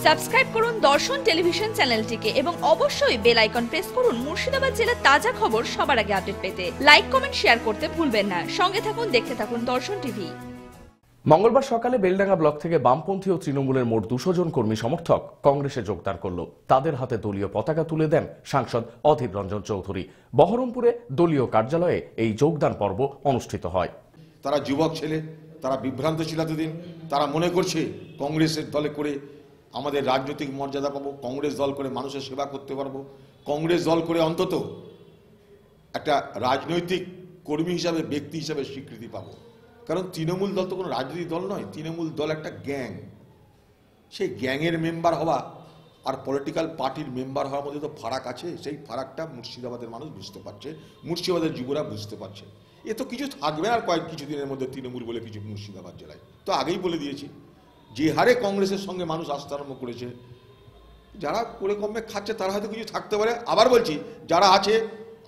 Subscribe করুন দর্শন television চ্যানেলটিকে এবং অবশ্যই বেল আইকন প্রেস করুন মুর্শিদাবাদ জেলার তাজা খবর সবার আগে আপডেট পেতে। লাইক কমেন্ট শেয়ার করতে ভুলবেন না। সঙ্গে থাকুন, দেখতে থাকুন দর্শন টিভি। মঙ্গলবার সকালে বেলডাঙ্গা ব্লক থেকে বামপন্থী ও তৃণমূলের মোট 200 জন কর্মী সমর্থক কংগ্রেসে যোগদান করল। তাদের হাতে দলীয় পতাকা তুলে দেন সাংসদ অধীর রঞ্জন চৌধুরী। বহরমপুরে দলীয় কার্যালয়ে এই যোগদান পর্ব অনুষ্ঠিত হয়। তারা যুবক ছেলে, তারা বিভ্রান্ত ছিল এতদিন। তারা মনে করছে কংগ্রেসের দলে করে আমাদের রাজনৈতিক মর্যাদা পাবো, কংগ্রেস দল করে মানুষের সেবা করতে পারবো, কংগ্রেস দল করে অন্তত একটা রাজনৈতিক কর্মী হিসাবে, ব্যক্তি হিসাবে স্বীকৃতি পাবো। কারণ তৃণমূল দল তো কোনো রাজনৈতিক দল নয়, তৃণমূল দল একটা গ্যাং। সেই গ্যাংয়ের মেম্বার হওয়া আর পলিটিক্যাল পার্টির মেম্বার হওয়ার মধ্যে তো ফারাক আছে। সেই ফারাকটা মুর্শিদাবাদের মানুষ বুঝতে পারছে, মুর্শিদাবাদের যুবরা বুঝতে পারছে। এ তো কিছু থাকবে আর কিছুদিনের মধ্যে তৃণমূল বলে কিছু মুর্শিদাবাদ জেলায়। তো আগেই বলে দিয়েছি, যে হারে কংগ্রেসের সঙ্গে মানুষ আসতে আরম্ভ করেছে, যারা করে কমে খাচ্ছে তারা হয়তো কিছু থাকতে পারে। আবার বলছি, যারা আছে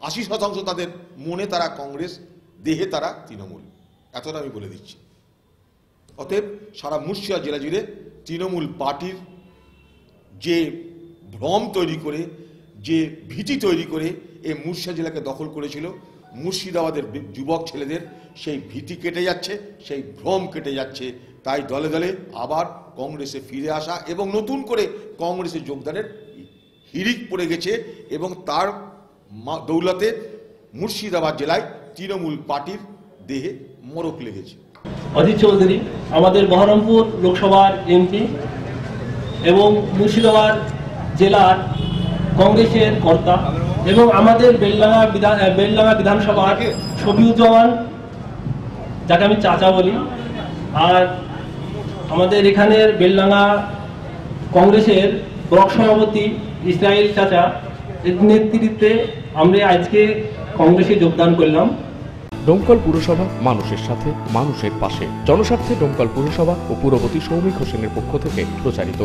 80% তাদের মনে তারা কংগ্রেস, দেহে তারা তৃণমূল, এতটা আমি বলে দিচ্ছি। অতএব সারা মুর্শিদাবাদ জেলা জুড়ে তৃণমূল পার্টির যে ভ্রম তৈরি করে, যে ভীতি তৈরি করে এই মুর্শিদাবাদ জেলাকে দখল করেছিল, মুর্শিদাবাদের যুবক ছেলেদের সেই ভীতি কেটে যাচ্ছে, সেই ভ্রম কেটে যাচ্ছে। তাই দলে দলে আবার কংগ্রেসে ফিরে আসা এবং নতুন করে কংগ্রেসে যোগদানের হিড়িক পড়ে গেছে এবং তার দৌলতে মুর্শিদাবাদ জেলায় তৃণমূল পার্টির দেহে মরক লেগেছে। অধীর চৌধুরী আমাদের বহরমপুর লোকসভার এমপি এবং মুর্শিদাবাদ জেলার কংগ্রেসের কর্তা এবং আমাদের বেলডাঙ্গা বিধানসভার শফিউজ্জামান, যাকে আমি চাচা বলি, আর আমাদের এখানের বেলডাঙ্গা কংগ্রেসের ব্লক সভাপতি ইসরায়েল চাচা এর নেতৃত্বে আমরা আজকে কংগ্রেসে যোগদান করলাম। ডোমকল পুরসভা মানুষের সাথে, মানুষের পাশে। জনস্বার্থে ডোমকল পুরসভা ও পুরপতি সৌমিক হোসেনের পক্ষ থেকে প্রচারিত।